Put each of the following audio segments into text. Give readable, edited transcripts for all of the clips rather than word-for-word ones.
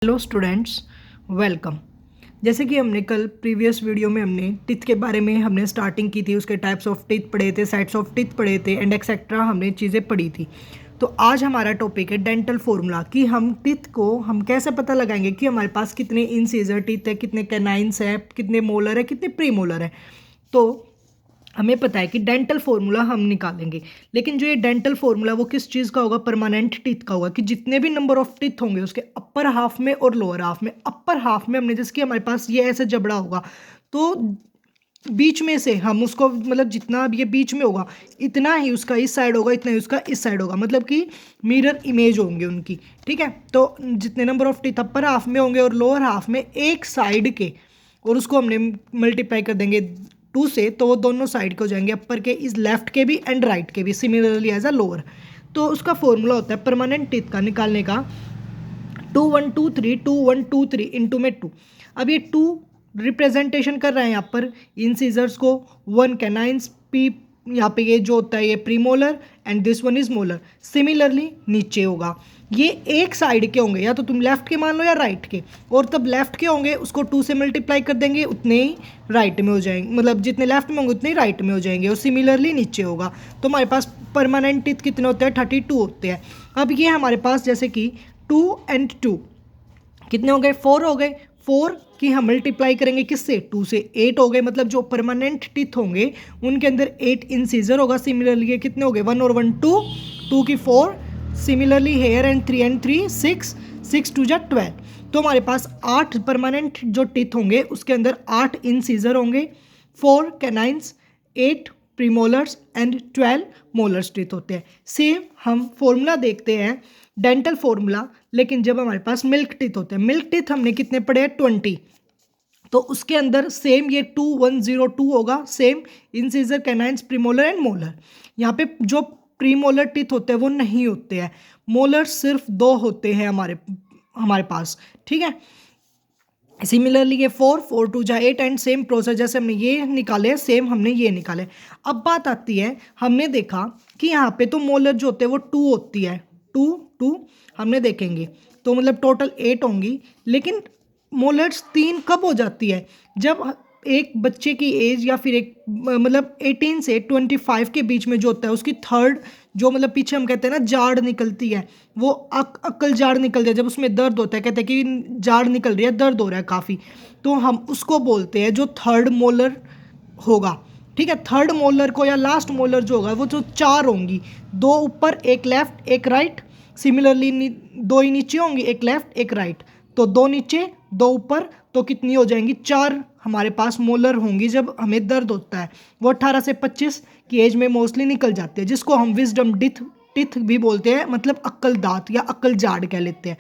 Hello students, welcome. जैसे कि हमने कल प्रीवियस वीडियो में हमने टीथ के बारे में हमने स्टार्टिंग की थी, उसके टाइप्स ऑफ टीथ पढ़े थे, सेट्स ऑफ टीथ पढ़े थे एंड एक्सेट्रा हमने चीज़ें पढ़ी थी। तो आज हमारा टॉपिक है डेंटल फॉर्मूला कि हम टीथ को हम कैसे पता लगाएंगे कि हमारे पास कितने इंसीजर टीथ है, कितने कैनाइंस है, कितने मोलर है, कितने प्री मोलर है। तो हमें पता है कि डेंटल फॉर्मूला हम निकालेंगे, लेकिन जो ये डेंटल फॉर्मूला वो किस चीज़ का होगा? परमानेंट टीथ का होगा कि जितने भी नंबर ऑफ टीथ होंगे उसके अपर हाफ में और लोअर हाफ में। अपर हाफ में हमने जैसे कि हमारे पास ये ऐसे जबड़ा होगा, तो बीच में से हम उसको मतलब जितना अब ये बीच में होगा इतना ही उसका इस साइड होगा, इतना ही उसका इस साइड होगा, मतलब कि मिरर इमेज होंगे उनकी। ठीक है, तो जितने number of teeth upper half में होंगे और लोअर हाफ में एक साइड के, और उसको हमने मल्टीप्लाई कर देंगे 2 से, तो वो दोनों साइड के हो जाएंगे, अपर के इस लेफ्ट के भी एंड राइट के भी, सिमिलरली एज अ लोअर। तो उसका फॉर्मूला होता है परमानेंट टीथ का निकालने का 2 1 2 3 2 1 2 3 इंटू में 2। अब ये 2 रिप्रेजेंटेशन कर रहे हैं यहाँ पर इन सीजर्स को, 1 कैनाइंस पी, यहाँ पे ये जो होता है ये premolar and this one is molar. Similarly नीचे होगा, ये एक साइड के होंगे, या तो तुम लेफ्ट के मान लो या राइट के, और तब लेफ्ट के होंगे उसको 2 से मल्टीप्लाई कर देंगे, उतने ही राइट में हो जाएंगे, मतलब जितने लेफ्ट में होंगे उतने ही राइट में हो जाएंगे, और सिमिलरली नीचे होगा। तो हमारे पास परमानेंट टीथ कितने होते हैं? 32 होते हैं। अब ये हमारे पास जैसे कि 2 and 2 कितने हो गए? 4 हो गए। 4 की हम मल्टीप्लाई करेंगे किससे? 2 से, 8 हो गए। मतलब जो परमानेंट टीथ होंगे उनके अंदर 8 इंसीजर होगा। सिमिलरली ये कितने हो गए? 1 और 1 2, 2 की 4, सिमिलरली हेयर एंड 3 and 3 6, 6 2 जा 12। तो हमारे पास 8 परमानेंट जो टीथ होंगे उसके अंदर 8 इंसीजर होंगे, 4 canines, 8 premolars and 12 molars teeth होते हैं। सेम हम फॉर्मूला देखते हैं डेंटल फॉर्मूला, लेकिन जब हमारे पास मिल्क टीथ होते हैं, मिल्क टीथ हमने कितने पढ़े हैं? 20। तो उसके अंदर सेम ये 2 1 0 2 होगा, same incisor canines premolar and molar. यहाँ पे जो प्रीमोलर टीथ होते हैं वो नहीं होते हैं, मोलर सिर्फ 2 होते हैं हमारे पास। ठीक है, सिमिलरली ये 4 4 2 जा 8 एंड सेम प्रोसेस जैसे हमने ये निकाले सेम हमने ये निकाले। अब बात आती है, हमने देखा कि यहाँ पे तो मोलर जो होते हैं वो 2 होती है, 2 2 हमने देखेंगे, तो मतलब टोटल 8 होंगी। लेकिन मोलर्स 3 कब हो जाती है? जब एक बच्चे की एज या फिर एक मतलब 18 से 25 के बीच में जो होता है उसकी थर्ड जो मतलब पीछे हम कहते हैं ना जाड़ निकलती है, वो अक्ल जाड़ निकल जाए, जब उसमें दर्द होता है, कहते हैं कि जाड़ निकल रही है, दर्द हो रहा है काफ़ी, तो हम उसको बोलते हैं जो थर्ड मोलर होगा। ठीक है, थर्ड मोलर को या लास्ट मोलर जो होगा वो जो 4 होंगी, 2 ऊपर एक लेफ्ट एक राइट, सिमिलरली 2 ही नीचे होंगी, एक लेफ्ट एक राइट, तो 2 नीचे 2 ऊपर, तो कितनी हो जाएंगी? 4 हमारे पास मोलर होंगी जब हमें दर्द होता है। वो 18 से 25 की एज में मोस्टली निकल जाते हैं, जिसको हम विजडम टिथ भी बोलते हैं, मतलब अक्ल दांत या अक्ल जाड़ कह लेते हैं।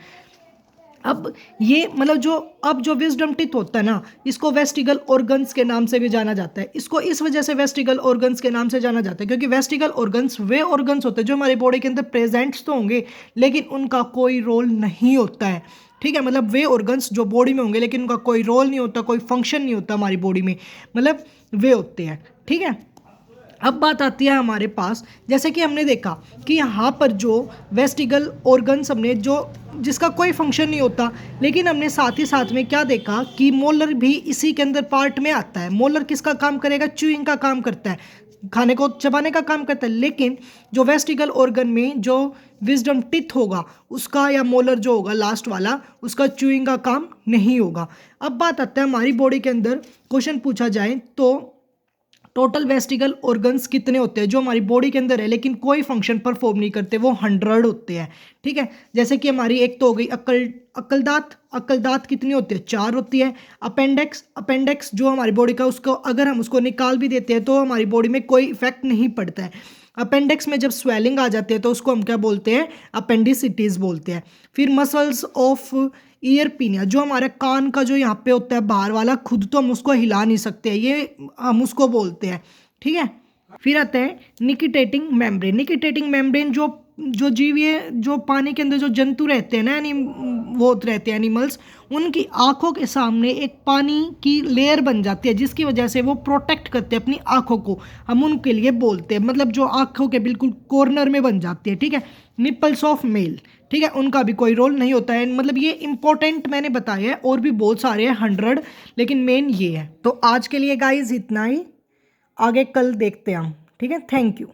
अब ये मतलब जो विजडम टिथ होता है ना, इसको वेस्टिगल ऑर्गन्स के नाम से भी जाना जाता है। इसको इस वजह से वेस्टिगल ऑर्गन्स के नाम से जाना जाता है क्योंकि वेस्टिगल ऑर्गन्स वे ऑर्गन्स होते हैं जो हमारी बॉडी के अंदर प्रेजेंट्स तो होंगे लेकिन उनका कोई रोल नहीं होता है। ठीक है, मतलब वे ऑर्गन्स जो बॉडी में होंगे लेकिन उनका कोई रोल नहीं होता, कोई फंक्शन नहीं होता हमारी बॉडी में, मतलब वे होते हैं। ठीक है, अब बात आती है हमारे पास, जैसे कि हमने देखा कि यहाँ पर जो वेस्टिगल ऑर्गन्स हमने जो जिसका कोई फंक्शन नहीं होता, लेकिन हमने साथ ही साथ में क्या देखा कि मोलर भी इसी के अंदर पार्ट में आता है। मोलर किसका काम करेगा? च्यूइंग का काम करता है, खाने को चबाने का काम करता है। लेकिन जो वेस्टिगल ऑर्गन में जो विजडम टिथ होगा उसका, या मोलर जो होगा लास्ट वाला, उसका च्यूइंग का काम नहीं होगा। अब बात आता है हमारी बॉडी के अंदर, क्वेश्चन पूछा जाए तो टोटल वेस्टिगल ऑर्गन्स कितने होते हैं जो हमारी बॉडी के अंदर है लेकिन कोई फंक्शन परफॉर्म नहीं करते? वो 100 होते हैं। ठीक है, जैसे कि हमारी एक तो हो गई अक्लदात कितनी होती है? 4 होती है। अपेंडेक्स जो हमारी बॉडी का, उसको अगर हम उसको निकाल भी देते हैं तो हमारी बॉडी में कोई इफेक्ट नहीं पड़ता है। अपेंडिक्स में जब स्वेलिंग आ जाती है तो उसको हम क्या बोलते हैं? अपेंडिसिटीज बोलते हैं। फिर मसल्स ऑफ ईयर पिनिया, जो हमारे कान का जो यहाँ पे होता है बाहर वाला, खुद तो हम उसको हिला नहीं सकते, ये हम उसको बोलते हैं। ठीक है, फिर आता है निकिटेटिंग मेम्ब्रेन। निकिटेटिंग मेम्ब्रेन जो जो जीव ये जो पानी के अंदर जो जंतु रहते हैं ना, वो रहते हैं एनिमल्स, उनकी आंखों के सामने एक पानी की लेयर बन जाती है, जिसकी वजह से वो प्रोटेक्ट करते हैं अपनी आंखों को। हम उनके लिए बोलते हैं, मतलब जो आंखों के बिल्कुल कॉर्नर में बन जाती है, ठीक है। निपल्स ऑफ मेल, ठीक है, उनका भी कोई रोल नहीं होता है। मतलब ये इंपॉर्टेंट मैंने बताया है, और भी बहुत सारे हैं 100, लेकिन मेन ये है। तो आज के लिए गाइज इतना ही, आगे कल देखते हैं हम, ठीक है। Thank you.